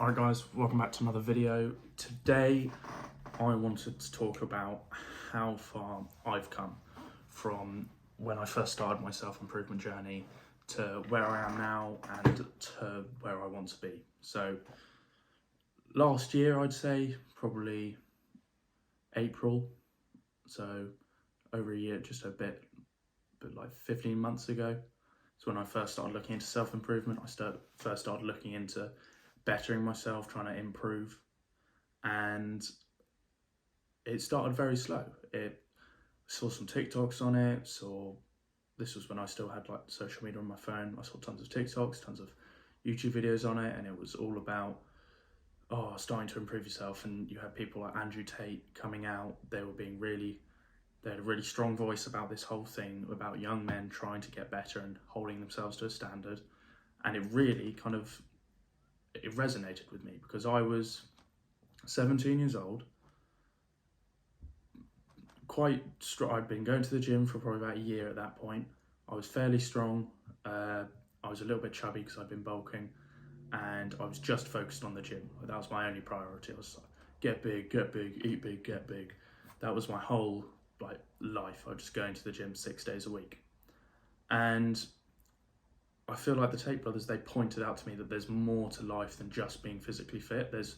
Alright guys, welcome back to another video. Today I wanted to talk about how far I've come from when I first started my self-improvement journey to where I am now and to where I want to be. So last year, I'd say probably April, so over a year, just a bit like 15 months ago. So when I first started looking into self-improvement, I first started looking into bettering myself, trying to improve, and it started very slow. Saw some TikToks on it, this was when I still had like social media on my phone. I saw tons of TikToks, tons of YouTube videos on it, and it was all about starting to improve yourself. And you had people like Andrew Tate coming out. They had a really strong voice about this whole thing, about young men trying to get better and holding themselves to a standard. And it really it resonated with me because I was 17 years old, quite strong. I'd been going to the gym for probably about a year at that point. I was fairly strong. I was a little bit chubby because I'd been bulking, and I was just focused on the gym. That was my only priority. I was like, get big, eat big, get big. That was my whole life. I was just going to the gym 6 days a week. And I feel like the Tate brothers, they pointed out to me that there's more to life than just being physically fit. There's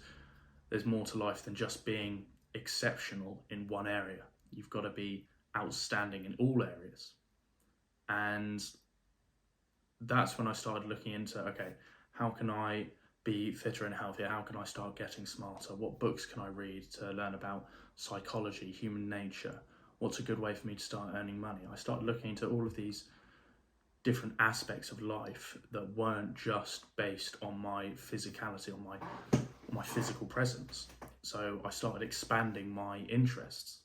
more to life than just being exceptional in one area. You've got to be outstanding in all areas. And that's when I started looking into, okay, how can I be fitter and healthier? How can I start getting smarter? What books can I read to learn about psychology, human nature? What's a good way for me to start earning money? I started looking into all of these different aspects of life that weren't just based on my physicality, on my physical presence. So I started expanding my interests,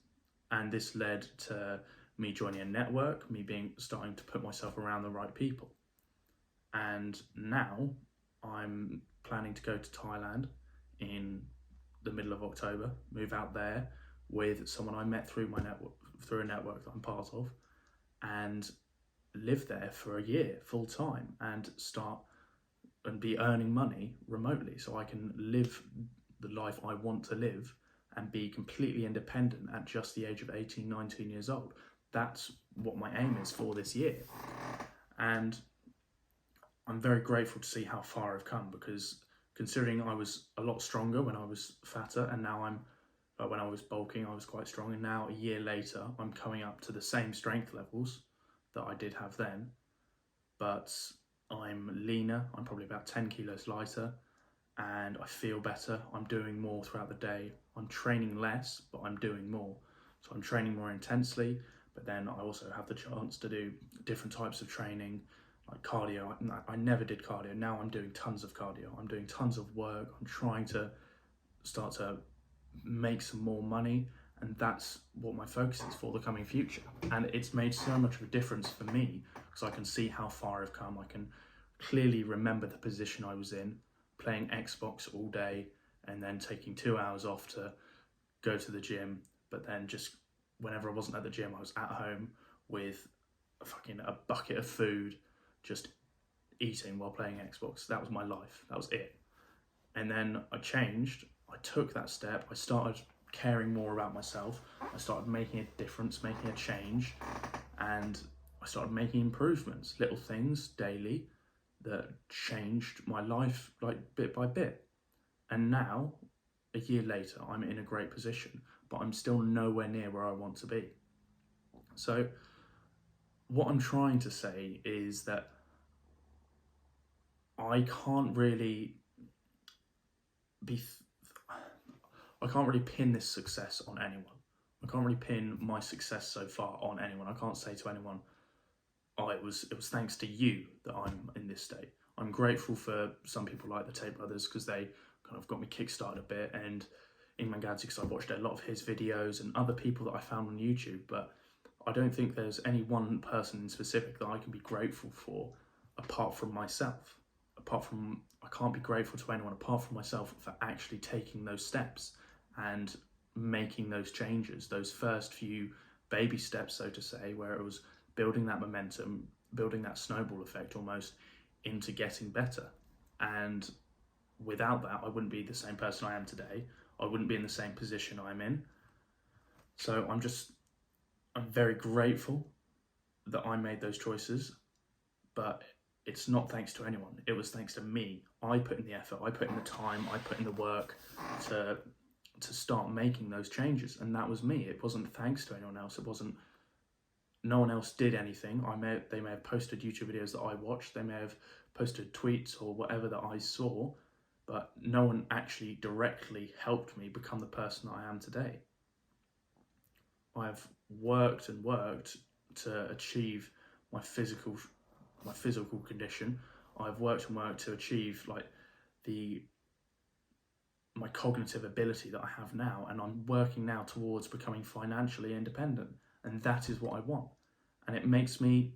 and this led to me joining a network, starting to put myself around the right people. And now I'm planning to go to Thailand in the middle of October, move out there with someone I met through a network that I'm part of, and live there for a year full time and start and be earning money remotely, so I can live the life I want to live and be completely independent at just the age of 18, 19 years old. That's what my aim is for this year. And I'm very grateful to see how far I've come, because considering I was a lot stronger when I was fatter, and now when I was bulking, I was quite strong, and now a year later, I'm coming up to the same strength levels that I did have then, but I'm leaner. I'm probably about 10 kilos lighter, and I feel better. I'm doing more throughout the day. I'm training less, but I'm doing more. So I'm training more intensely, but then I also have the chance to do different types of training, like cardio. I never did cardio. Now I'm doing tons of cardio. I'm doing tons of work. I'm trying to start to make some more money, and that's what my focus is for the coming future. And it's made so much of a difference for me because I can see how far I've come. I can clearly remember the position I was in, playing Xbox all day and then taking 2 hours off to go to the gym. But then just whenever I wasn't at the gym, I was at home with a bucket of food, just eating while playing Xbox. That was my life. That was it. And then I changed. I took that step. I started caring more about myself. I started making a difference, making a change, and I started making improvements, little things daily that changed my life bit by bit. And now, a year later, I'm in a great position, but I'm still nowhere near where I want to be. So what I'm trying to say is that I can't really pin this success on anyone. I can't really pin my success so far on anyone. I can't say to anyone, it was thanks to you that I'm in this state. I'm grateful for some people like the Tate brothers because they kind of got me kickstarted a bit, and Ingman Gadzhi because I watched a lot of his videos, and other people that I found on YouTube. But I don't think there's any one person in specific that I can be grateful for apart from myself. I can't be grateful to anyone apart from myself for actually taking those steps and making those changes, those first few baby steps, so to say, where it was building that momentum, building that snowball effect almost into getting better. And without that, I wouldn't be the same person I am today. I wouldn't be in the same position I'm in. So I'm very grateful that I made those choices, but it's not thanks to anyone. It was thanks to me. I put in the effort, I put in the time, I put in the work to start making those changes, and that was me. It wasn't thanks to anyone else. It wasn't. No one else did anything. They may have posted YouTube videos that I watched. They may have posted tweets or whatever that I saw, but no one actually directly helped me become the person that I am today. I've worked and worked to achieve my physical condition. I've worked and worked to achieve my cognitive ability that I have now, and I'm working now towards becoming financially independent, and that is what I want. And it makes me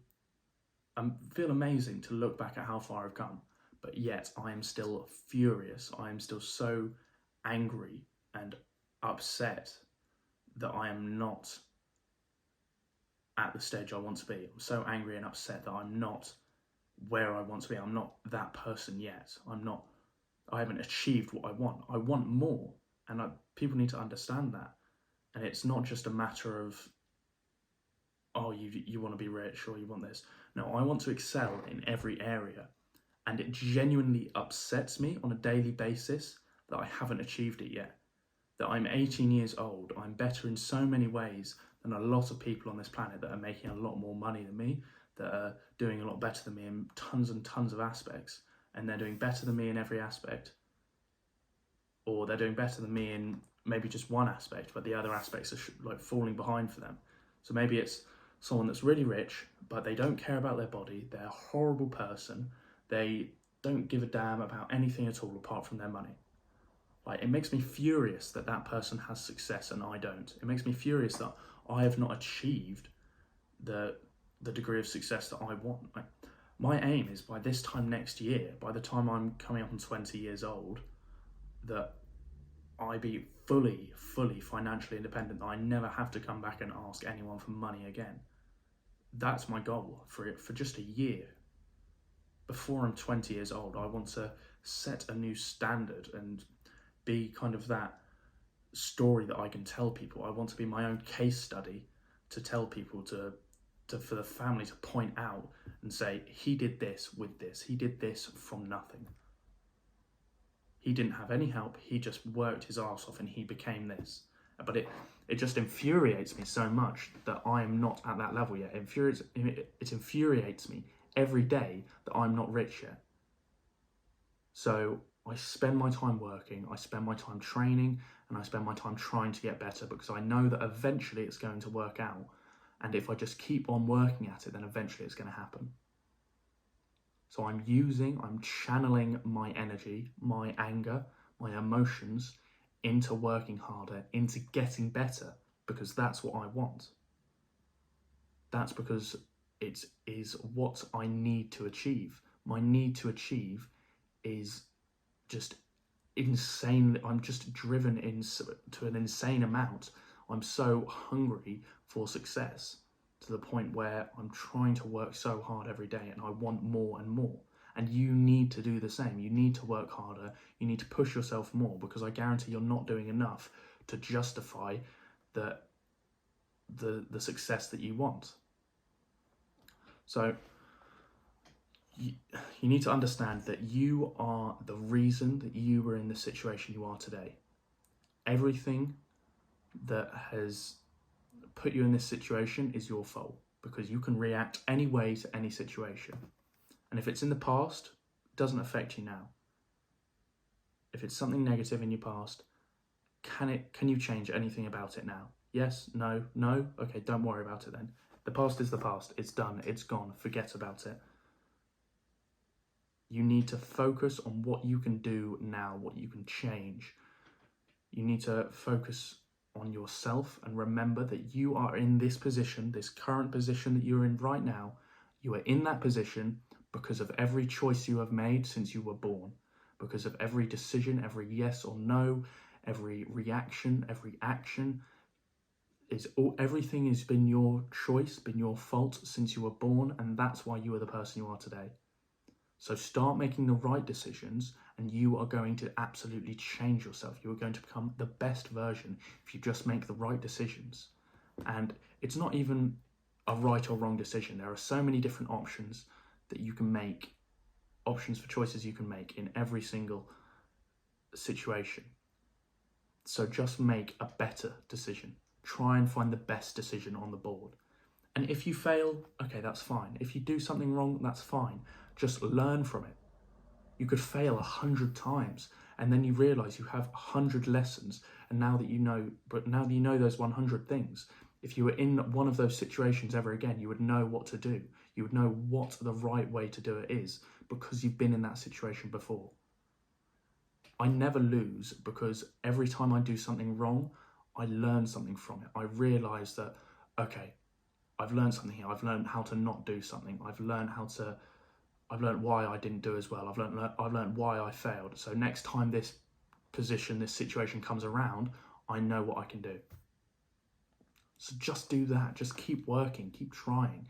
feel amazing to look back at how far I've come, but yet I am still furious. I am still so angry and upset that I am not at the stage I want to be. I'm so angry and upset that I'm not where I want to be. I'm not that person yet. I haven't achieved what I want. I want more, and people need to understand that. And it's not just a matter of, oh, you want to be rich or you want this. No, I want to excel in every area, and it genuinely upsets me on a daily basis that I haven't achieved it yet. That I'm 18 years old, I'm better in so many ways than a lot of people on this planet that are making a lot more money than me, that are doing a lot better than me in tons and tons of aspects, and they're doing better than me in every aspect, or they're doing better than me in maybe just one aspect, but the other aspects are falling behind for them. So maybe it's someone that's really rich, but they don't care about their body, they're a horrible person, they don't give a damn about anything at all apart from their money. It makes me furious that that person has success and I don't. It makes me furious that I have not achieved the degree of success that I want. My aim is by this time next year, by the time I'm coming up on 20 years old, that I be fully financially independent, that I never have to come back and ask anyone for money again. That's my goal for just a year. Before I'm 20 years old, I want to set a new standard and be kind of that story that I can tell people. I want to be my own case study to tell people, for the family to point out and say, he did this with this, he did this from nothing. He didn't have any help, he just worked his arse off and he became this. But it just infuriates me so much that I am not at that level yet. It infuriates me every day that I'm not rich yet. So I spend my time working, I spend my time training, and I spend my time trying to get better, because I know that eventually it's going to work out. And if I just keep on working at it, then eventually it's going to happen. So I'm channeling my energy, my anger, my emotions into working harder, into getting better, because that's what I want. That's because it is what I need to achieve. My need to achieve is just insane. I'm just driven to an insane amount. I'm so hungry for success to the point where I'm trying to work so hard every day, and I want more and more. And you need to do the same. You need to work harder. You need to push yourself more, because I guarantee you're not doing enough to justify the success that you want. So you need to understand that you are the reason that you are in the situation you are today. Everything that has put you in this situation is your fault, because you can react any way to any situation. And if it's in the past, it doesn't affect you now. If it's something negative in your past, can you change anything about it now? Yes, no, okay, don't worry about it then. The past is the past, it's done, it's gone, forget about it. You need to focus on what you can do now, what you can change. You need to focus on yourself and remember that you are in this position, this current position that you're in right now. You are in that position because of every choice you have made since you were born, because of every decision, every yes or no, every reaction, every action. Everything has been your choice, been your fault since you were born, and that's why you are the person you are today. So start making the right decisions, and you are going to absolutely change yourself. You are going to become the best version if you just make the right decisions. And it's not even a right or wrong decision. There are so many different options that you can make, options for choices you can make in every single situation. So just make a better decision. Try and find the best decision on the board. And if you fail, okay, that's fine. If you do something wrong, that's fine. Just learn from it. You could fail 100 times, and then you realize you have 100 lessons. And now that you know those 100 things, if you were in one of those situations ever again, you would know what to do. You would know what the right way to do it is, because you've been in that situation before. I never lose, because every time I do something wrong, I learn something from it. I realize that, okay, I've learned something here. I've learned how to not do something. I've learned why I didn't do as well. I've learned why I failed. So next time this situation comes around, I know what I can do. So just do that. Just keep working, keep trying,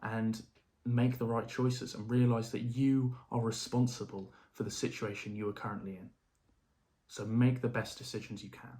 and make the right choices, and realize that you are responsible for the situation you are currently in. So make the best decisions you can.